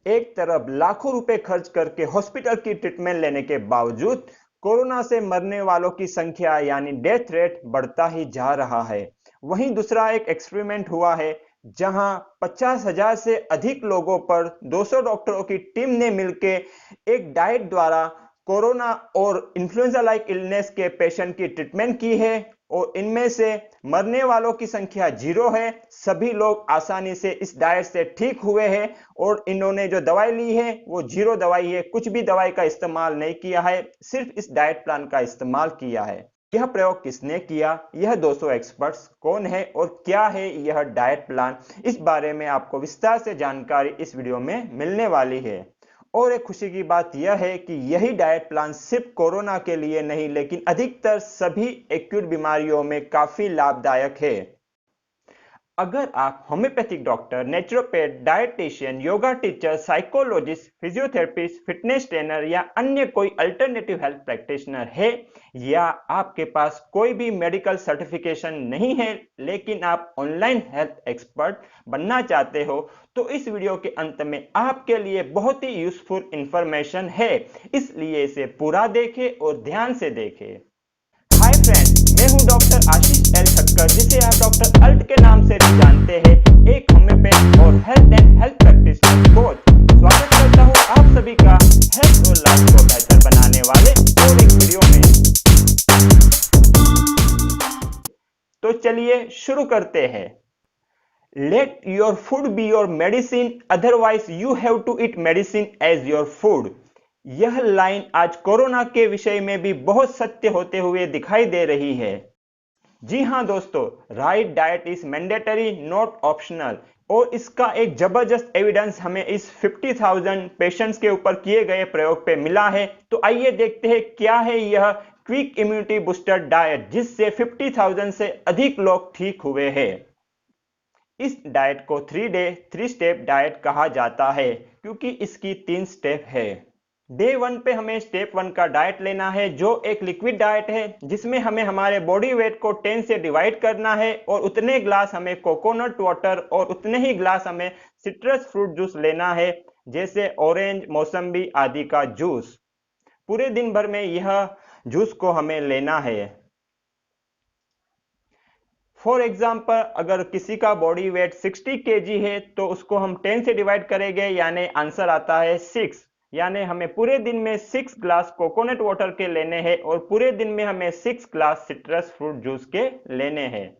एक तरफ लाखों रुपए खर्च करके हॉस्पिटल की ट्रीटमेंट लेने के बावजूद कोरोना से मरने वालों की संख्या यानी डेथ रेट बढ़ता ही जा रहा है। वहीं दूसरा एक एक्सपेरिमेंट हुआ है जहां 50,000 से अधिक लोगों पर 200 डॉक्टरों की टीम ने मिलकर एक डाइट द्वारा कोरोना और इन्फ्लुएंजा लाइक इलनेस के पेशेंट की ट्रीटमेंट की है और इनमें से मरने वालों की संख्या 0 है। सभी लोग आसानी से इस डाइट से ठीक हुए हैं और इन्होंने जो दवाई ली है वो 0 दवाई है, कुछ भी दवाई का इस्तेमाल नहीं किया है, सिर्फ इस डाइट प्लान का इस्तेमाल किया है। यह प्रयोग किसने किया, यह 200 एक्सपर्ट्स कौन है और क्या है यह डाइट प्लान, इस बारे में आपको विस्तार से जानकारी इस वीडियो में मिलने वाली है। और एक खुशी की बात यह है कि यही डाइट प्लान सिर्फ कोरोना के लिए नहीं लेकिन अधिकतर सभी एक्यूट बीमारियों में काफी लाभदायक है। अगर आप homeopathic doctor, naturopath, dietitian, yoga teacher, psychologist, physiotherapist, fitness trainer या अन्य कोई अल्टरनेटिव हेल्थ प्रैक्टिशनर है या आपके पास कोई भी मेडिकल सर्टिफिकेशन नहीं है लेकिन आप ऑनलाइन हेल्थ एक्सपर्ट बनना चाहते हो तो इस वीडियो के अंत में आपके लिए बहुत ही यूजफुल इंफॉर्मेशन है, इसलिए इसे पूरा देखें और ध्यान से देखें। हाय फ्रेंड्स, मैं हूं डॉक्टर आशीष एल ठक्कर, जिसे आप डॉक्टर अल्ट के नाम से जानते हैं, एक होम्योपैथ और health and health practitioner coach. स्वागत करता हूं आप सभी का हेल्थ और लाइफ को बेहतर बनाने वाले और एक वीडियो में। तो चलिए शुरू करते हैं। Let your food be your medicine, otherwise you have to eat medicine as your food. यह लाइन आज कोरोना के विषय में भी बहुत सत्य होते हुए दिखाई दे रही है। जी हां दोस्तों, right diet is mandatory not optional और इसका एक जबरदस्त एविडेंस हमें इस 50,000 पेशेंट्स के ऊपर किए गए प्रयोग पे मिला है। तो आइए देखते हैं क्या है यह क्विक इम्यूनिटी बूस्टर डाइट जिससे 50,000 से अधिक लोग ठीक हुए हैं। इस डाइट को 3 डे 3 स्टेप डाइट कहा जाता है क्योंकि इसकी 3 स्टेप है। डे 1 पे हमें स्टेप 1 का डाइट लेना है जो एक लिक्विड डाइट है जिसमें हमें हमारे बॉडी वेट को 10 से डिवाइड करना है और उतने ग्लास हमें कोकोनट वाटर और उतने ही ग्लास हमें सिट्रस फ्रूट जूस लेना है, जैसे ऑरेंज, मौसम्बी आदि का जूस। पूरे दिन भर में यह जूस को हमें लेना है। फॉर एग्जाम्पल, अगर किसी का बॉडी वेट 60 केजी है तो उसको हम 10 से डिवाइड करेंगे यानी आंसर आता है 6। यानी हमें पूरे दिन में 6 ग्लास कोकोनट वाटर के लेने हैं और पूरे दिन में हमें 6 ग्लास सिट्रस फ्रूट जूस के लेने हैं।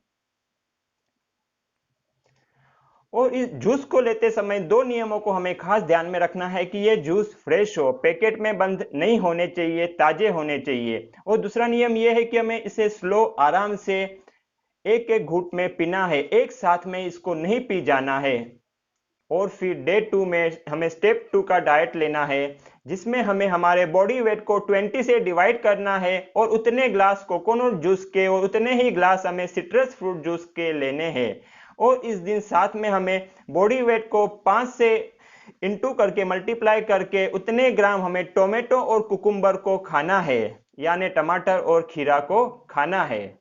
और इस जूस को लेते समय 2 नियमों को हमें खास ध्यान में रखना है कि ये जूस फ्रेश हो, पैकेट में बंद नहीं होने चाहिए, ताजे होने चाहिए। और दूसरा नियम यह है कि हमें इसे स्लो, आराम से एक एक घूंट में पीना है, एक साथ में इसको नहीं पी जाना है। और फिर डे 2 में हमें स्टेप 2 का डाइट लेना है जिसमें हमें हमारे बॉडी वेट को 20 से डिवाइड करना है और उतने ग्लास कोकोनट जूस के और उतने ही ग्लास हमें सिट्रस फ्रूट जूस के लेने हैं। और इस दिन साथ में हमें बॉडी वेट को 5 से इंटू करके मल्टीप्लाई करके उतने ग्राम हमें टोमेटो और कुकुम्बर को खाना है, यानी टमाटर और खीरा को खाना है।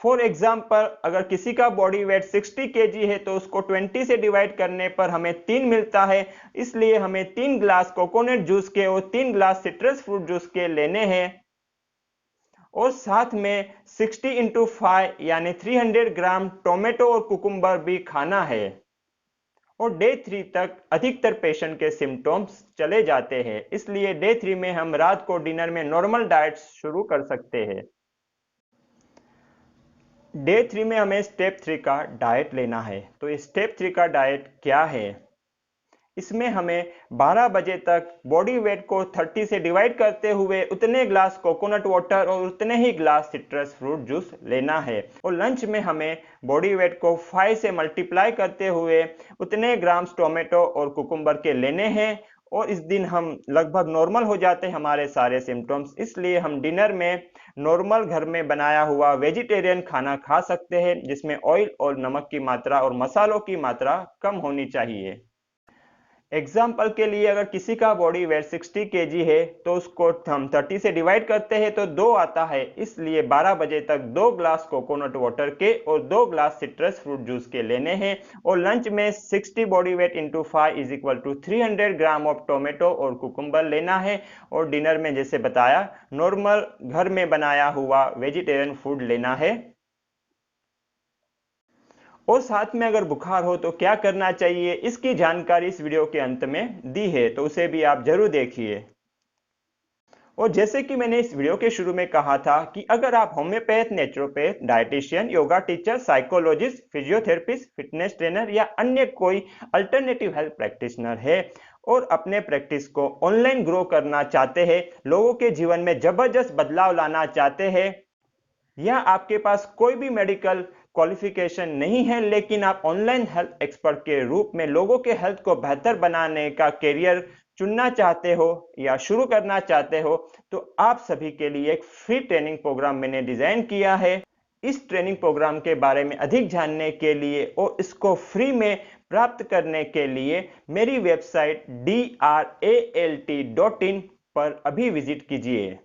फॉर एग्जाम्पल, अगर किसी का बॉडी वेट 60 केजी है तो उसको 20 से डिवाइड करने पर हमें 3 मिलता है, इसलिए हमें 3 ग्लास कोकोनट जूस के और 3 ग्लास सिट्रस फ्रूट जूस के लेने हैं। और साथ में 60 इंटू 5 यानी 300 ग्राम टोमेटो और कुकुम्बर भी खाना है। और डे 3 तक अधिकतर पेशेंट के सिम्टम्स चले जाते हैं, इसलिए डे 3 में हम रात को डिनर में नॉर्मल डाइट शुरू कर सकते हैं। डे 3 में हमें स्टेप 3 का डाइट लेना है। तो स्टेप 3 का डाइट क्या है? इसमें हमें 12 बजे तक बॉडी वेट को 30 से डिवाइड करते हुए उतने ग्लास कोकोनट वाटर और उतने ही ग्लास सिट्रस फ्रूट जूस लेना है। और लंच में हमें बॉडी वेट को 5 से मल्टीप्लाई करते हुए उतने ग्राम्स टोमेटो और कुकुम्बर के लेने हैं। और इस दिन हम लगभग नॉर्मल हो जाते हैं हमारे सारे सिम्टम्स, इसलिए हम डिनर में नॉर्मल घर में बनाया हुआ वेजिटेरियन खाना खा सकते हैं जिसमें ऑयल और नमक की मात्रा और मसालों की मात्रा कम होनी चाहिए। एग्जाम्पल के लिए अगर किसी का बॉडी वेट 60 kg है तो उसको हम 30 से डिवाइड करते हैं तो 2 आता है, इसलिए 12 बजे तक 2 ग्लास कोकोनट वाटर के और 2 ग्लास सिट्रस फ्रूट जूस के लेने हैं। और लंच में 60 body weight into 5 is equal to 300 gram of tomato और कुकुम्बर लेना है। और डिनर में जैसे बताया नॉर्मल घर में बनाया हुआ वेजिटेरियन फूड लेना है। और साथ में अगर बुखार हो तो क्या करना चाहिए, इसकी जानकारी इस वीडियो के अंत में दी है, तो उसे भी आप जरूर देखिए। और जैसे कि मैंने इस वीडियो के शुरू में कहा था कि अगर आप homeopath, naturopath, dietitian, yoga teacher, psychologist, physiotherapist, fitness trainer या अन्य कोई अल्टरनेटिव हेल्थ प्रैक्टिशनर है और अपने प्रैक्टिस को ऑनलाइन ग्रो करना चाहते हैं, लोगों के जीवन में जबरदस्त बदलाव लाना चाहते हैं, या आपके पास कोई भी मेडिकल क्वालिफिकेशन नहीं है लेकिन आप ऑनलाइन हेल्थ एक्सपर्ट के रूप में लोगों के हेल्थ को बेहतर बनाने का करियर चुनना चाहते हो या शुरू करना चाहते हो, तो आप सभी के लिए एक फ्री ट्रेनिंग प्रोग्राम मैंने डिजाइन किया है। इस ट्रेनिंग प्रोग्राम के बारे में अधिक जानने के लिए और इसको फ्री में प्राप्त करने के लिए मेरी वेबसाइट dralt.in पर अभी विजिट कीजिए,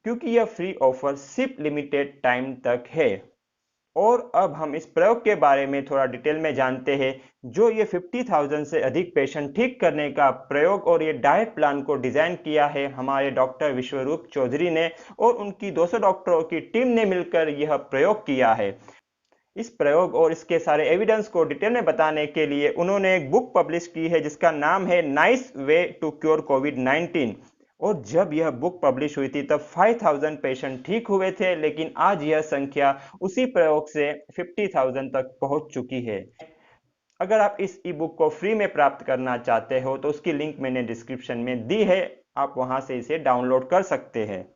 क्योंकि यह फ्री ऑफर सिर्फ लिमिटेड टाइम तक है। और अब हम इस प्रयोग के बारे में थोड़ा डिटेल में जानते हैं, जो ये 50,000 से अधिक पेशेंट ठीक करने का प्रयोग और ये डाइट प्लान को डिजाइन किया है हमारे डॉक्टर विश्वरूप चौधरी ने और उनकी 200 डॉक्टरों की टीम ने मिलकर यह प्रयोग किया है। इस प्रयोग और इसके सारे एविडेंस को डिटेल में बताने के लिए उन्होंने एक बुक पब्लिश की है जिसका नाम है नाइस वे टू क्योर कोविड-19। और जब यह बुक पब्लिश हुई थी तब 5,000 पेशेंट ठीक हुए थे, लेकिन आज यह संख्या उसी प्रयोग से 50,000 तक पहुंच चुकी है। अगर आप इस ई बुक को फ्री में प्राप्त करना चाहते हो तो उसकी लिंक मैंने डिस्क्रिप्शन में दी है, आप वहां से इसे डाउनलोड कर सकते हैं।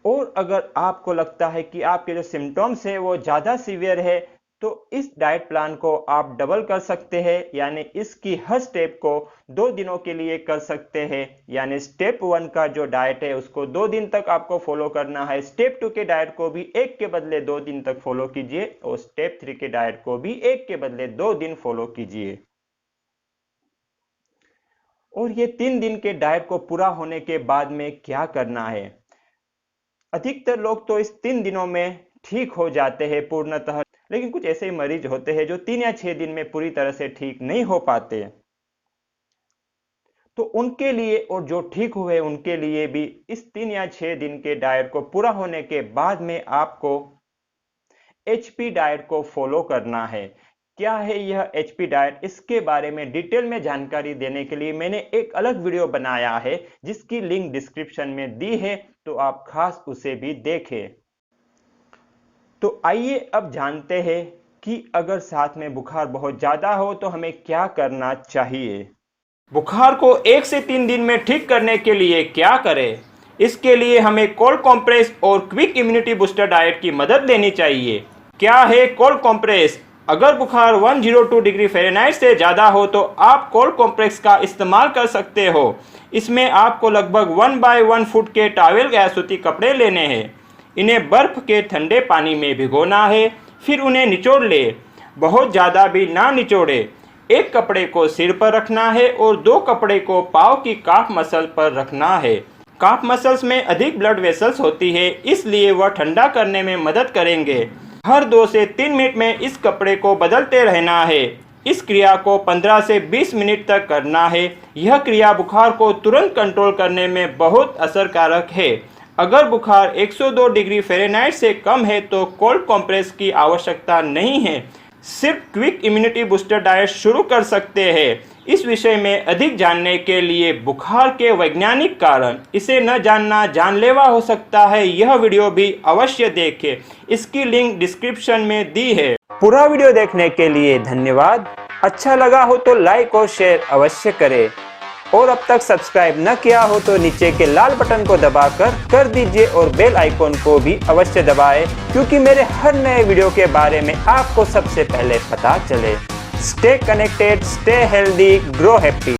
और अगर आपको लगता है कि आपके जो सिम्टम्स है वो ज्यादा सीवियर है तो इस डाइट प्लान को आप डबल कर सकते हैं, यानी इसकी हर स्टेप को 2 दिनों के लिए कर सकते हैं। यानी स्टेप 1 का जो डाइट है उसको 2 दिन तक आपको फॉलो करना है, स्टेप 2 के डाइट को भी 1 के बदले 2 दिन तक फॉलो कीजिए और स्टेप 3 के डाइट को भी 1 के बदले 2 दिन फॉलो कीजिए। और ये 3 दिन के डाइट को पूरा होने के बाद में क्या करना है, अधिकतर लोग तो इस 3 दिनों में ठीक हो जाते हैं पूर्णतः, लेकिन कुछ ऐसे मरीज होते हैं जो 3 या 6 दिन में पूरी तरह से ठीक नहीं हो पाते। तो उनके लिए और जो ठीक हुए उनके लिए भी इस 3 या 6 दिन के डाइट को पूरा होने के बाद में आपको HP डाइट को फॉलो करना है। क्या है यह HP डाइट, इसके बारे में डिटेल में जानकारी देने के लिए मैंने एक अलग वीडियो बनाया है जिसकी लिंक डिस्क्रिप्शन में दी है, तो आप खास उसे भी देखें। तो आइए अब जानते हैं कि अगर साथ में बुखार बहुत ज्यादा हो तो हमें क्या करना चाहिए। बुखार को 1 से 3 दिन में ठीक करने के लिए क्या करें, इसके लिए हमें कोल्ड कॉम्प्रेस और क्विक इम्यूनिटी बूस्टर डाइट की मदद लेनी चाहिए। क्या है कोल्ड कॉम्प्रेस? अगर बुखार 102 डिग्री फ़ारेनहाइट से ज़्यादा हो तो आप कोल्ड कॉम्प्रेस का इस्तेमाल कर सकते हो। इसमें आपको लगभग 1/1 फुट के टॉवेल या सूती कपड़े लेने हैं। इन्हें बर्फ के ठंडे पानी में भिगोना है, फिर उन्हें निचोड़ ले, बहुत ज़्यादा भी ना निचोड़े। एक कपड़े को सिर पर रखना है और 2 कपड़े को पाँव की काफ मसल पर रखना है। काफ मसल्स में अधिक ब्लड वेसल्स होती है, इसलिए वह ठंडा करने में मदद करेंगे। हर 2 से 3 मिनट में इस कपड़े को बदलते रहना है। इस क्रिया को 15 से 20 मिनट तक करना है। यह क्रिया बुखार को तुरंत कंट्रोल करने में बहुत असरकारक है। अगर बुखार 102 डिग्री फ़ारेनहाइट से कम है तो कोल्ड कॉम्प्रेस की आवश्यकता नहीं है, सिर्फ क्विक इम्यूनिटी बूस्टर डाइट शुरू कर सकते हैं। इस विषय में अधिक जानने के लिए बुखार के वैज्ञानिक कारण, इसे न जानना जानलेवा हो सकता है, यह वीडियो भी अवश्य देखें। इसकी लिंक डिस्क्रिप्शन में दी है। पूरा वीडियो देखने के लिए धन्यवाद। अच्छा लगा हो तो लाइक और शेयर अवश्य करें और अब तक सब्सक्राइब न किया हो तो नीचे के लाल बटन को दबाकर कर दीजिए और बेल आइकॉन को भी अवश्य दबाएं, क्योंकि मेरे हर नए वीडियो के बारे में आपको सबसे पहले पता चले। Stay connected, stay healthy, grow happy.